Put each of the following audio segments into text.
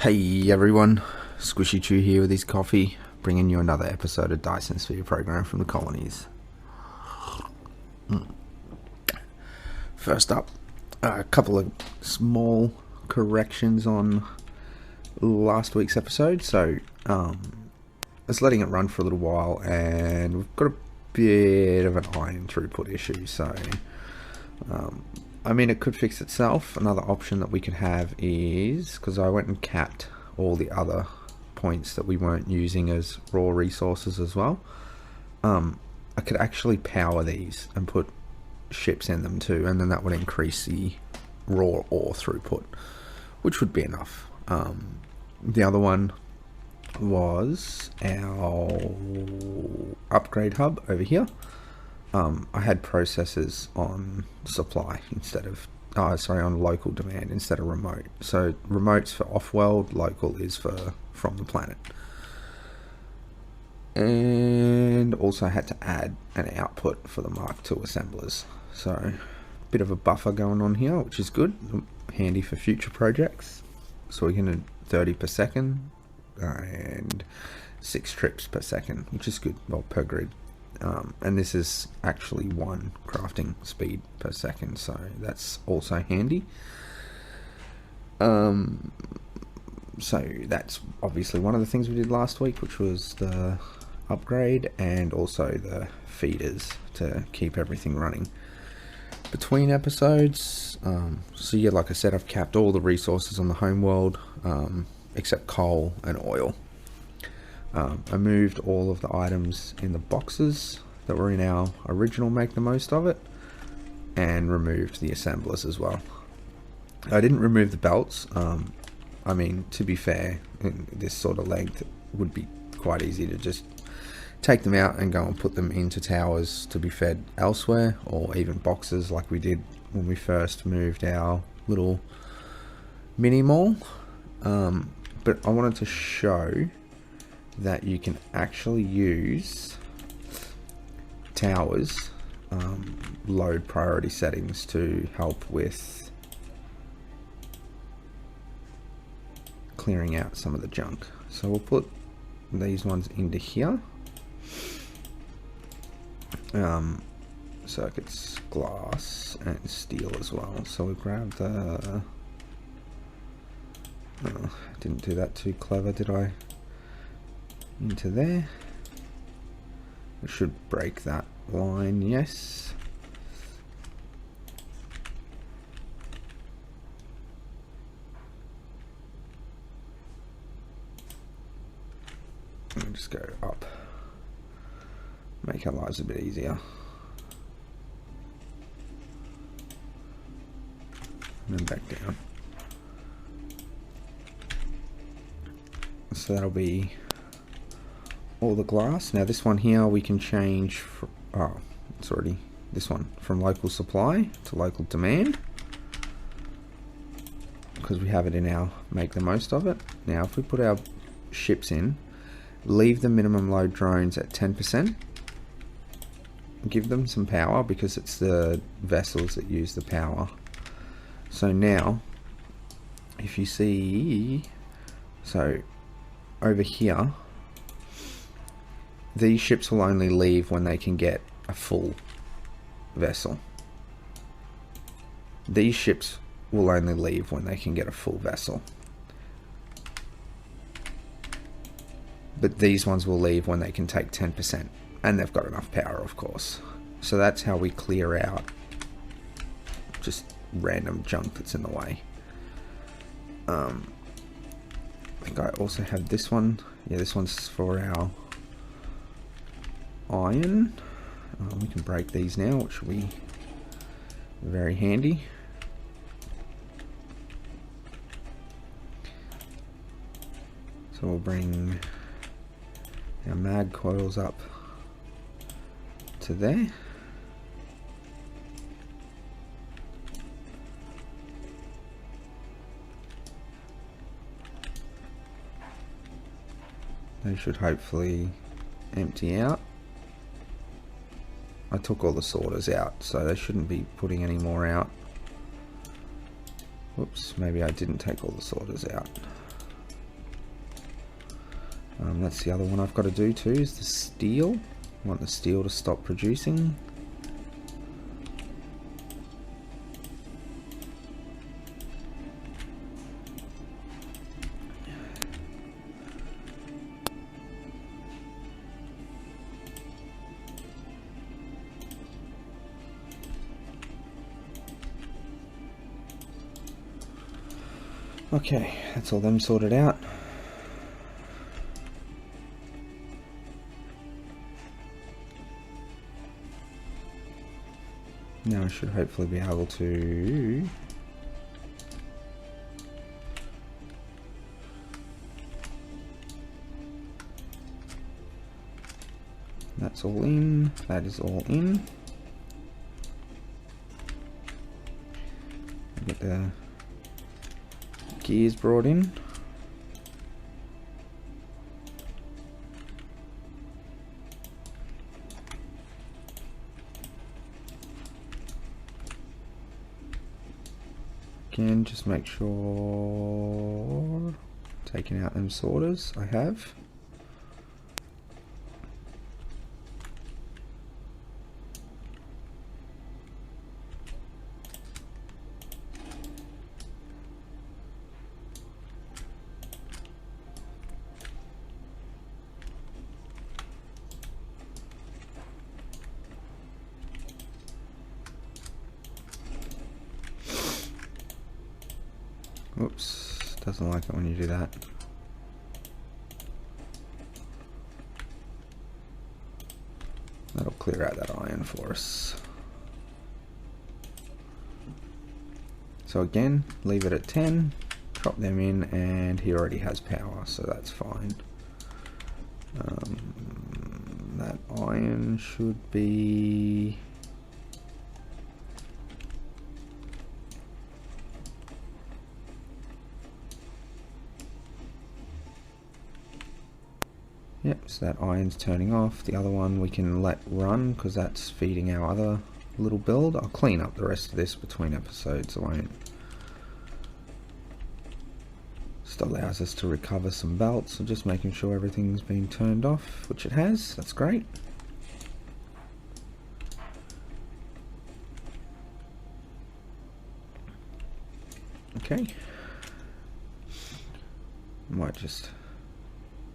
Hey everyone, Squishy Chew here with his coffee, bringing you another episode of Dyson Sphere Program from the colonies. First up, a couple of small corrections on last week's episode. So, I was letting it run for a little while, and we've got a bit of an iron throughput issue. So, it could fix itself. Another option that we could have is, because I went and capped all the other points that we weren't using as raw resources as well, I could actually power these and put ships in them too, and then that would increase the raw ore throughput, which would be enough. The other one was our upgrade hub over here. I had processors on supply instead of on local demand instead of remote. So remote's for off-world, local is for from the planet. And also had to add an output for the Mark II assemblers. So a bit of a buffer going on here, which is good, handy for future projects. So we're going to 30 per second and 6 trips per second, which is good, well, per grid. And this is actually 1 crafting speed per second, so that's also handy. So that's obviously one of the things we did last week, which was the upgrade and also the feeders to keep everything running between episodes. So yeah, like I said, I've capped all the resources on the home world except coal and oil. I moved all of the items in the boxes that were in our original Make the Most of It, and removed the assemblers as well. I didn't remove the belts. To be fair, in this sort of length, it would be quite easy to just take them out and go and put them into towers to be fed elsewhere, or even boxes like we did when we first moved our little mini mall. But I wanted to show that you can actually use towers load priority settings to help with clearing out some of the junk. So we'll put these ones into here. Circuits, glass and steel as well. So we grab the didn't do that too clever, did I? Into there. We should break that line, yes. And just go up. Make our lives a bit easier. And then back down. So that'll be all the glass. Now this one here we can change it's already this one, from local supply to local demand, because we have it in our Make the Most of It. Now if we put our ships in, leave the minimum load drones at 10%, give them some power because it's the vessels that use the power. So now if you see, so over here, these ships will only leave when they can get a full vessel. These ships will only leave when they can get a full vessel. But these ones will leave when they can take 10%. And they've got enough power, of course. So that's how we clear out just random junk that's in the way. I think I also have this one. Yeah, this one's for our iron. We can break these now, which will be very handy. So we'll bring our mag coils up to there. They should hopefully empty out. I took all the sorters out, so they shouldn't be putting any more out. Whoops, maybe I didn't take all the sorters out. That's the other one I've got to do too, is the steel. I want the steel to stop producing. Okay, that's all them sorted out. Now I should hopefully be able to that's all in, that is all in. Get the gears brought in. Again, just make sure taking out them sorters I have. Oops, doesn't like it when you do that. That'll clear out that iron for us. So again, leave it at 10, drop them in, and he already has power, so that's fine. That iron should be... Yep, so that iron's turning off. The other one we can let run because that's feeding our other little build. I'll clean up the rest of this between episodes. I won't. Just allows us to recover some belts. So just making sure everything's been turned off, which it has. That's great. Okay. Might just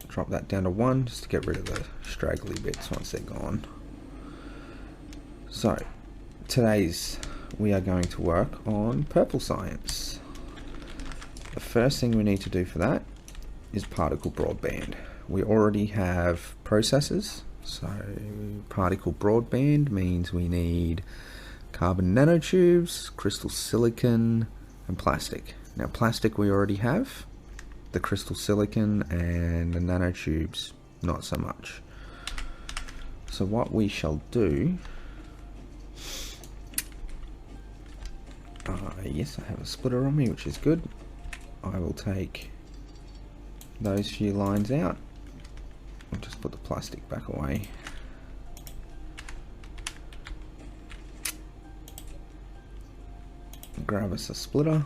drop that down to 1 just to get rid of the straggly bits once they're gone. So we are going to work on purple science. The first thing we need to do for that is particle broadband. We already have processors, so particle broadband means we need carbon nanotubes, crystal silicon, and plastic. Now plastic we already have. The crystal silicon and the nanotubes not so much. So what we shall do, yes, I have a splitter on me, which is good. I will take those few lines out. I'll just put the plastic back away. Grab us a splitter.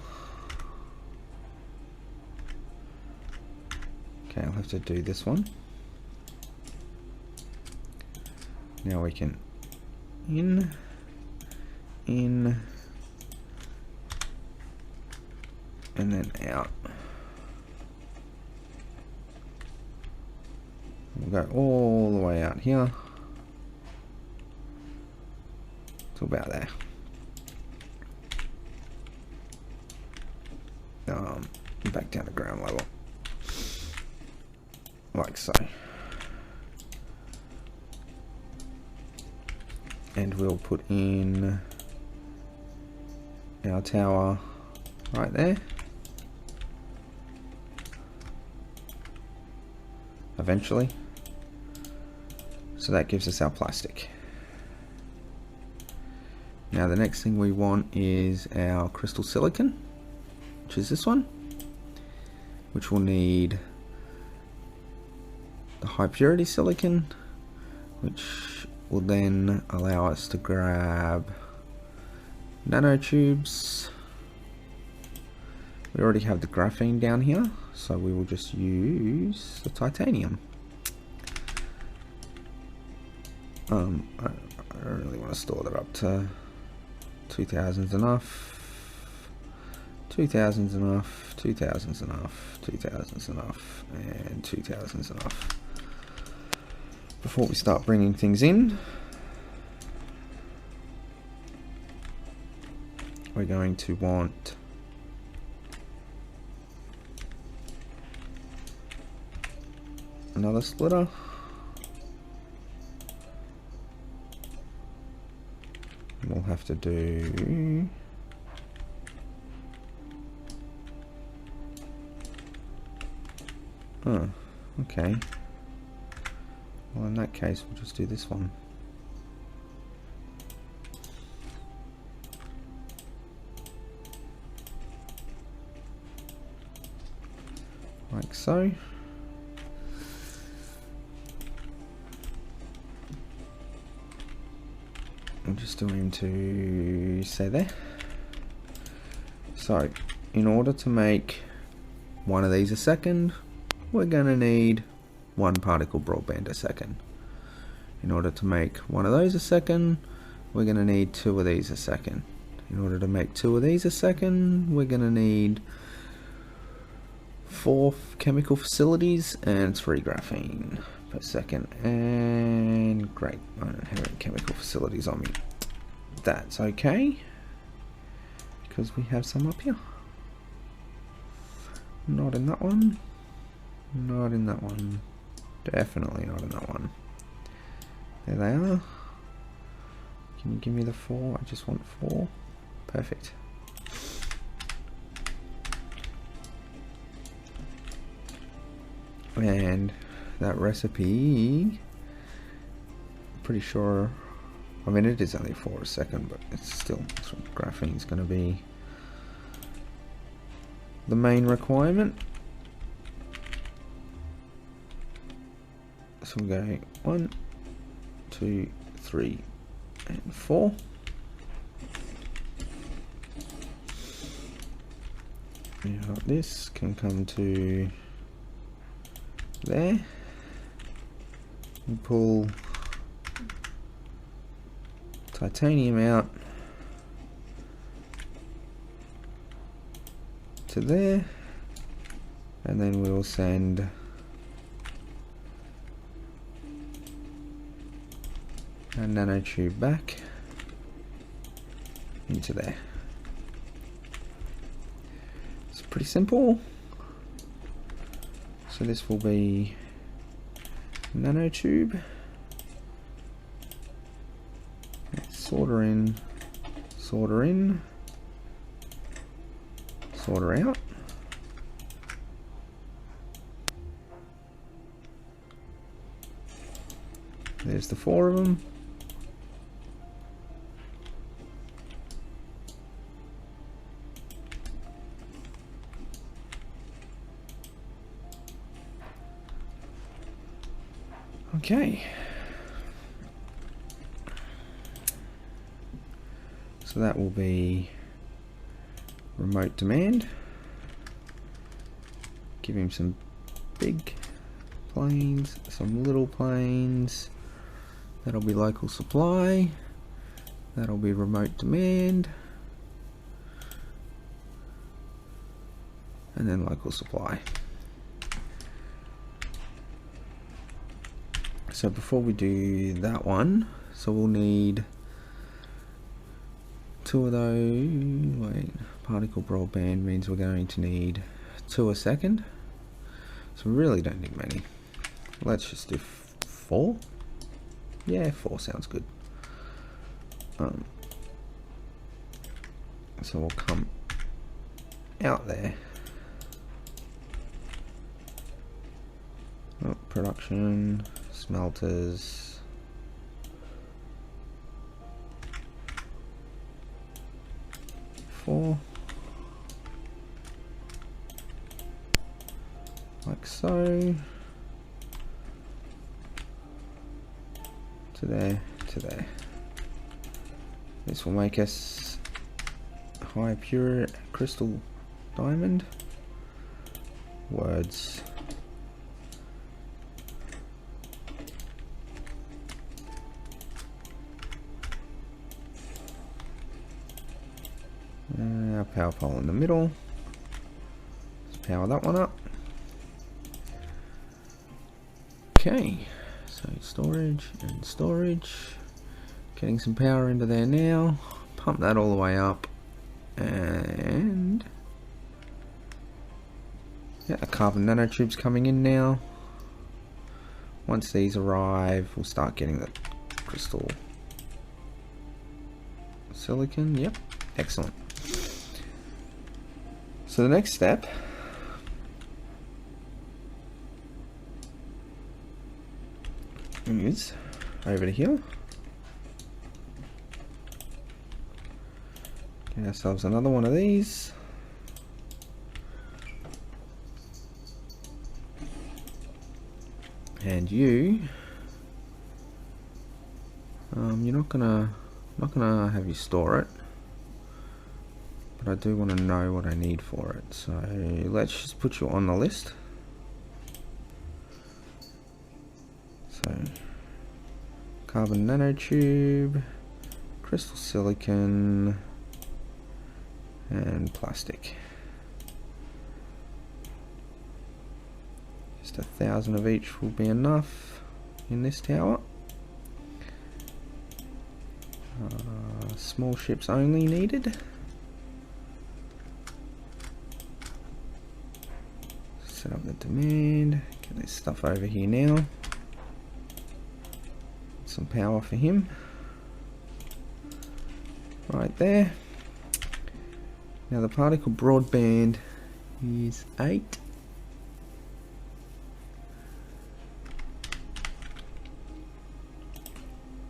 Okay, I'll have to do this one. Now we can in, and then out. We'll go all the way out here to about there. Back down to ground level. Like so. And we'll put in our tower right there. Eventually. So that gives us our plastic. Now the next thing we want is our crystal silicon, which is this one, which will need the high purity silicon, which will then allow us to grab nanotubes, We already have the graphene down here, so we will just use the titanium. I don't really want to store that up to 2000's enough, 2000's enough, 2000's enough, 2000's enough, and 2000's enough. Before we start bringing things in, we're going to want another splitter. And we'll have to do okay. Well, in that case, we'll just do this one. Like so. I'm just going to say there. So, in order to make one of these a second, we're going to need one particle broadband a second. In order to make one of those a second, we're going to need two of these a second. In order to make two of these a second, we're going to need 4 chemical facilities and 3 graphene per second. And great, I don't have any chemical facilities on me. That's okay, because we have some up here. Not in that one. Not in that one. Definitely not in that one. There they are. Can you give me the 4? I just want 4. Perfect. And that recipe, pretty sure, I mean it is only 4 a second, but it's still, so graphene's going to be the main requirement. So we're going 1, 2, 3, and 4. Now this can come to there and pull titanium out to there, and then we'll send a nanotube back into there. It's pretty simple. So this will be nanotube. Solder in, solder in, solder out. There's the 4 of them. Okay. So that will be remote demand. Give him some big planes, some little planes. That'll be local supply. That'll be remote demand. And then local supply. So before we do that one, so we'll need 2 of those. Wait, particle broadband means we're going to need 2 a second. So we really don't need many. Let's just do 4. Yeah, 4 sounds good. So we'll come out there. Oh, production, smelters. Like so, to there, to there. This will make us high pure crystal diamond, words, our power pole in the middle. Let's power that one up. Okay, so storage and storage. Getting some power into there now. Pump that all the way up. And yeah, the carbon nanotubes coming in now. Once these arrive, we'll start getting the crystal silicon. Yep, excellent. So the next step is over to here. Get ourselves another one of these. And you're not gonna have you store it, but I do want to know what I need for it. So let's just put you on the list. So carbon nanotube, crystal silicon, and plastic. Just 1,000 of each will be enough in this tower. Small ships only needed. Set up the demand. Get this stuff over here now. Some power for him. Right there. Now the particle broadband is 8.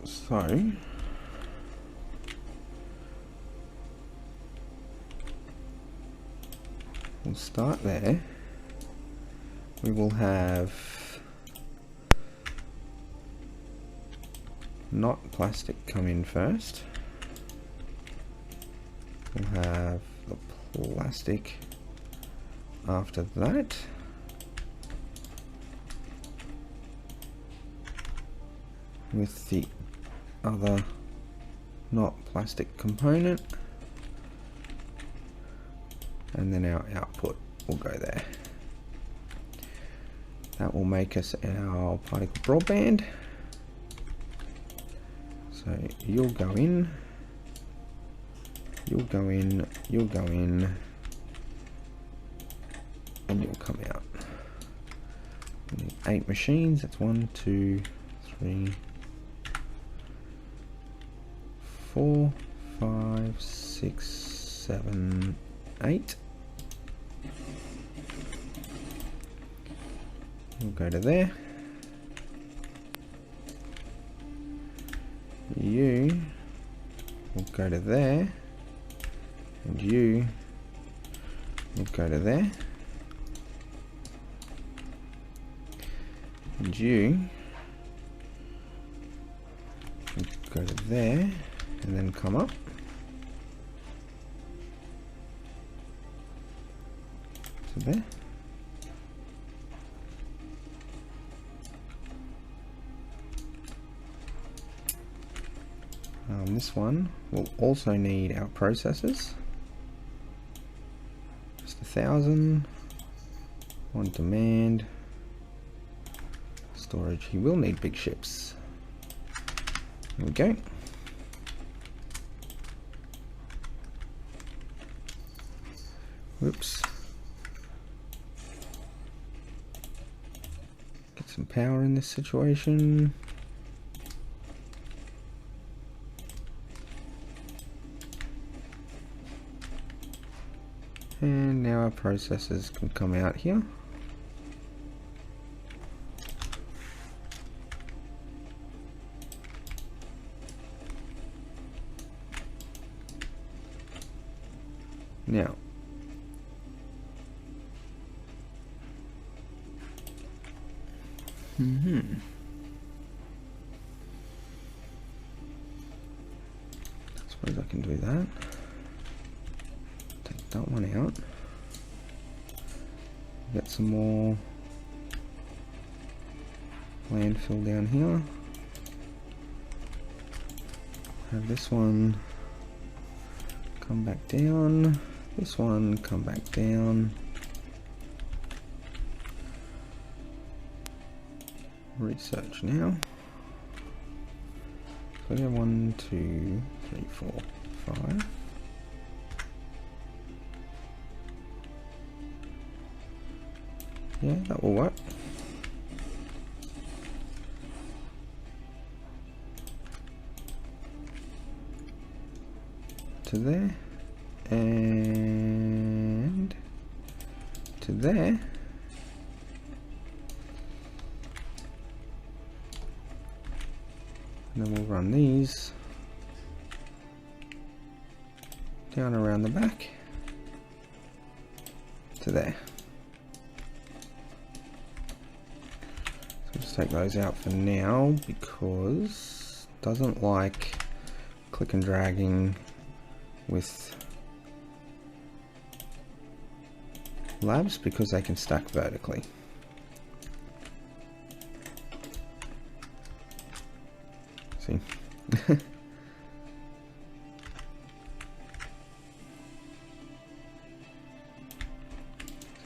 So we'll start there. We will have not plastic come in first. We'll have the plastic after that. With the other not plastic component. And then our output will go there. That will make us our particle broadband. So you'll go in, you'll go in, you'll go in, and you'll come out. We need 8 machines. That's 1, 2, 3, 4, 5, 6, 7, 8. We'll go to there. You will go to there, and you will go to there, and you will go to there, and then come up. To there. This one will also need our processors. Just 1,000 on demand. Storage. He will need big ships. There we go. Whoops. Get some power in this situation. And now our processors can come out here. Now, I suppose I can do that. Take that one out. Get some more landfill down here. Have this one come back down. This one come back down. Research now. So we have 1, 2, 3, 4, 5. Yeah, that will work. To there and to there. And then we'll run these down around the back to there. So let's take those out for now because it doesn't like click and dragging with labs because they can stack vertically. See? So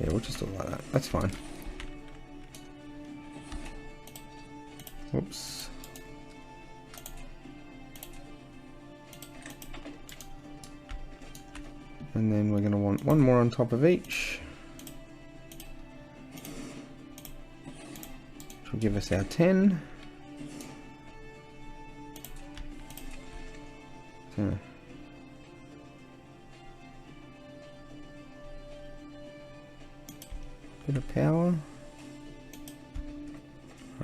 yeah, we'll just do it like that. That's fine. Whoops. And then we're going to want one more on top of each, which will give us our 10. So bit of power.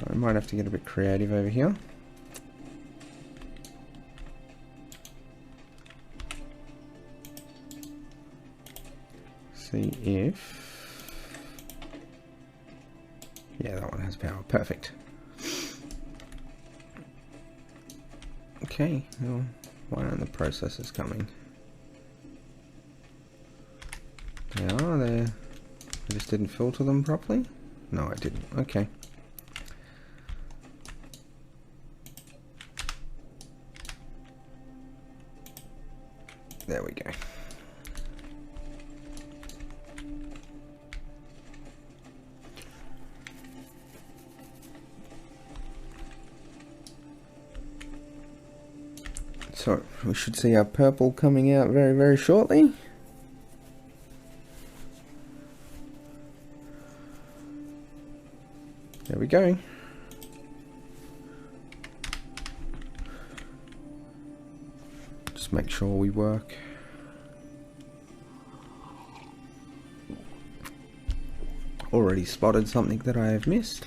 I might have to get a bit creative over here. See if, yeah, that one has power. Perfect. Okay, well, why aren't the processors coming? They are there. I just didn't filter them properly? No, I didn't. Okay. There we go. So we should see our purple coming out very, very shortly. There we go. Just make sure we work. Already spotted something that I have missed.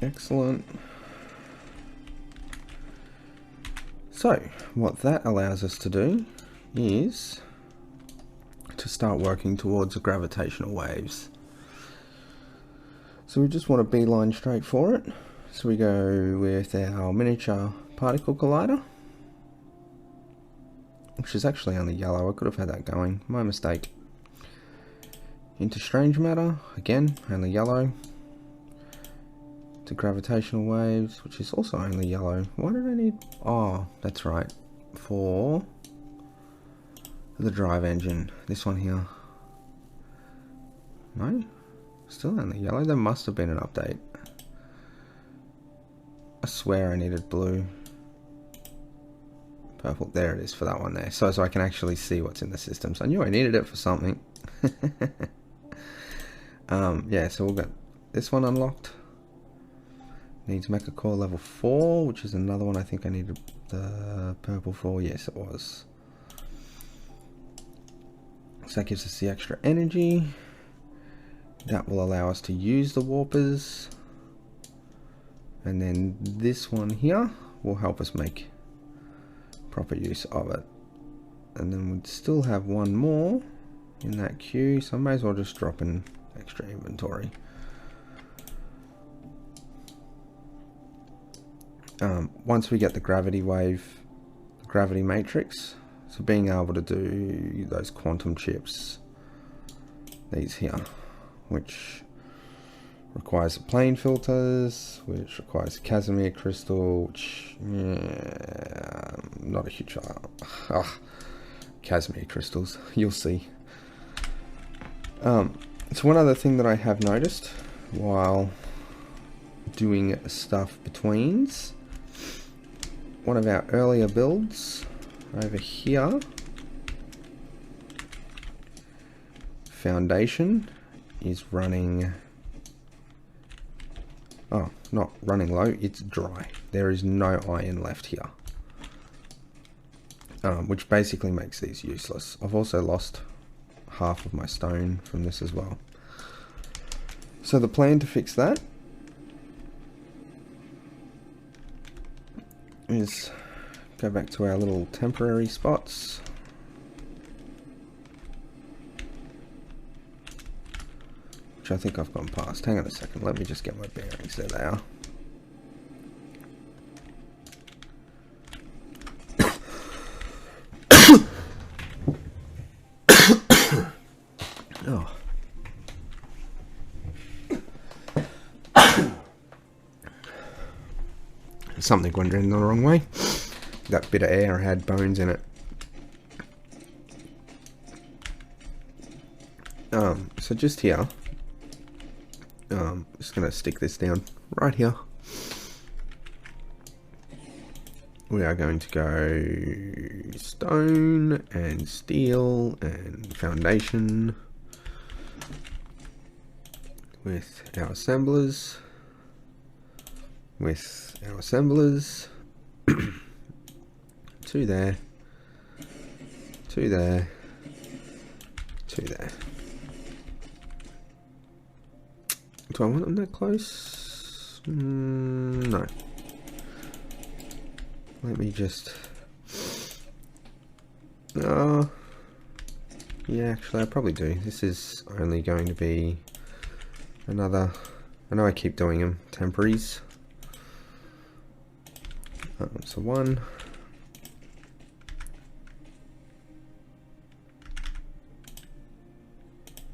Excellent. So what that allows us to do is to start working towards the gravitational waves. So we just want to beeline straight for it. So we go with our miniature particle collider, which is actually only yellow. I could have had that going, my mistake. Into strange matter, again, only yellow. To gravitational waves, which is also only yellow. Why did I need, oh, that's right, for the drive engine, this one here. No, still only yellow. There must have been an update. I swear I needed blue. Purple, there it is for that one there. So I can actually see what's in the system. So I knew I needed it for something. Yeah, so we'll get this one unlocked. Needs mecha core level 4, which is another one I think I needed the purple for. Yes, it was. So that gives us the extra energy. That will allow us to use the warpers. And then this one here will help us make proper use of it. And then we'd still have one more in that queue, so I may as well just drop in extra inventory. once we get the gravity wave, gravity matrix, so being able to do those quantum chips, these here, which requires plane filters, which requires Casimir crystal, which, yeah, not a huge Casimir crystals, you'll see. So one other thing that I have noticed while doing stuff betweens, one of our earlier builds over here, foundation is running, oh, not running low, it's dry. There is no iron left here, which basically makes these useless. I've also lost half of my stone from this as well. So the plan to fix that is go back to our little temporary spots, which I think I've gone past. Hang on a second, let me just get my bearings. There they are. Oh. Something went in the wrong way. That bit of air had bones in it. So just here, just gonna stick this down right here. We are going to go stone and steel and foundation with our assemblers. Two there, two there, two there. Do I want them that close? No. Let me just... yeah, actually I probably do. This is only going to be another... I know I keep doing them, temporaries. So one.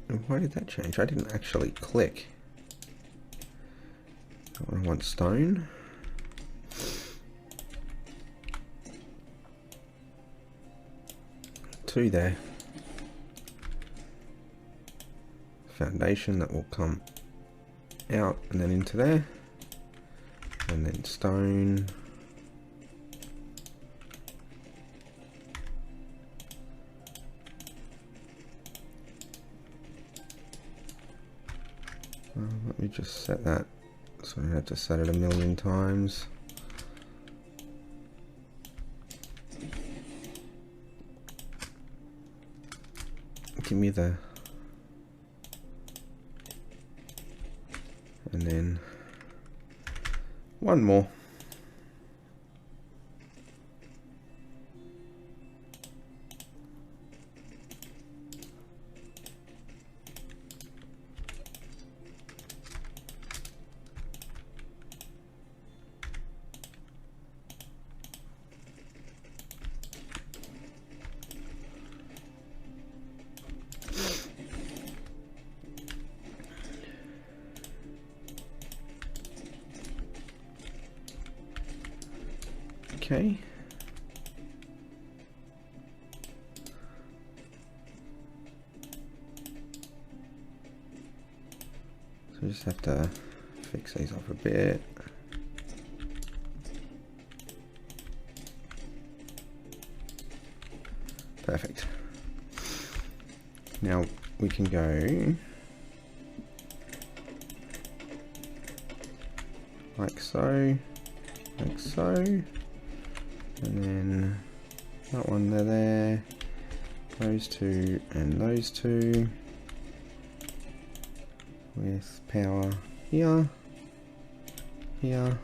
And why did that change? I didn't actually click. I want stone. Two there. Foundation that will come out and then into there. And then stone. Let me just set that, so I have to set it a million times. Give me the, and then one more. Okay. So we just have to fix these off a bit. Perfect. Now we can go like so, like so. And then that one there, those two and those two, with power here, here,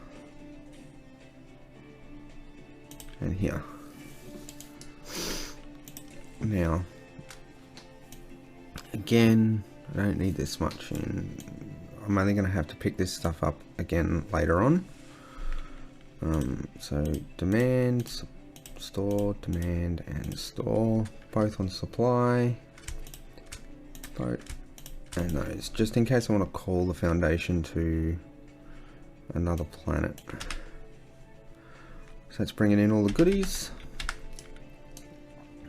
and here. Now, again, I don't need this much in. I'm only going to have to pick this stuff up again later on. So demand, store, demand and store, both on supply, both, and those, just in case I want to call the foundation to another planet. So that's bringing in all the goodies,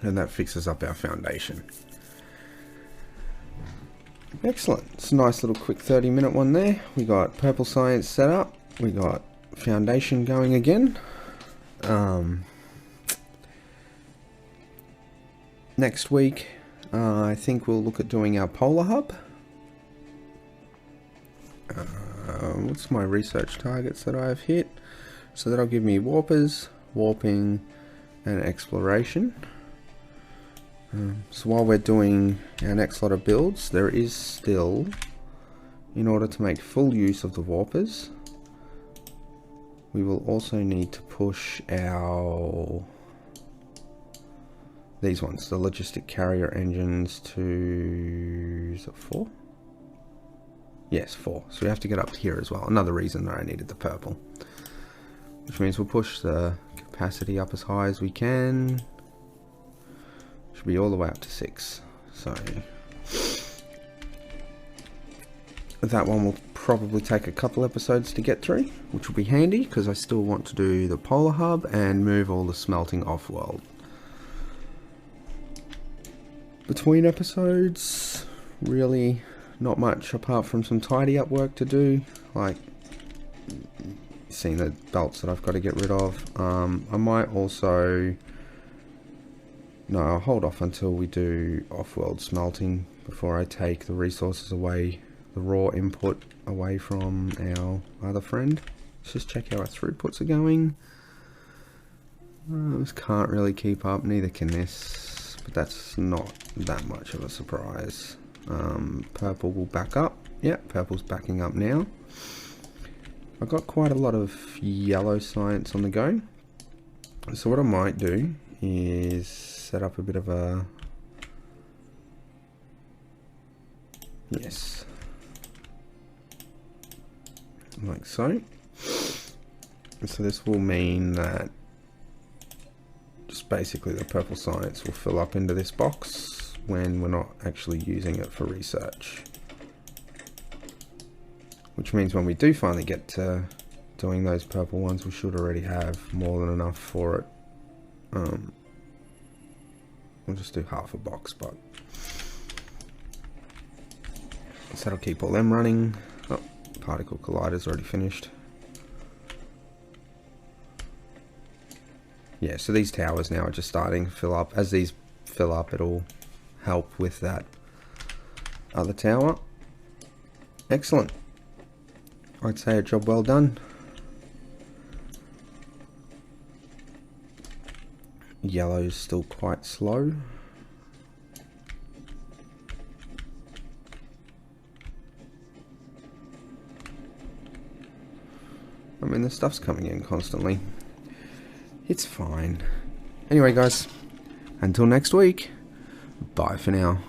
and that fixes up our foundation. Excellent. It's a nice little quick 30-minute one there. We got purple science set up, we got foundation going again. Next week I think we'll look at doing our polar hub. What's my research targets that I've hit? So that'll give me warpers, warping and exploration. So while we're doing our next lot of builds, there is still, in order to make full use of the warpers, we will also need to push our, these ones, the logistic carrier engines to, is it 4? Yes, 4. So we have to get up here as well. Another reason that I needed the purple. Which means we'll push the capacity up as high as we can. Should be all the way up to 6. So that one will probably take a couple episodes to get through, which will be handy because I still want to do the polar hub and move all the smelting off world. Between episodes, really not much apart from some tidy up work to do, like seeing the belts that I've got to get rid of. I might also, no, I'll hold off until we do off-world smelting before I take the resources away, the raw input away from our other friend. Let's just check how our throughputs are going. This can't really keep up, neither can this, but that's not that much of a surprise. Purple will back up. Yeah, purple's backing up now. I've got quite a lot of yellow science on the go. So what I might do is set up a bit of a, yes, like so. So this will mean that just basically the purple science will fill up into this box when we're not actually using it for research. Which means when we do finally get to doing those purple ones, we should already have more than enough for it. We'll just do half a box, but so that'll keep all them running. Oh, particle collider's already finished. Yeah, so these towers now are just starting to fill up. As these fill up, it'll help with that other tower. Excellent. I'd say a job well done. Yellow's still quite slow. I mean, the stuff's coming in constantly. It's fine. Anyway, guys, until next week, bye for now.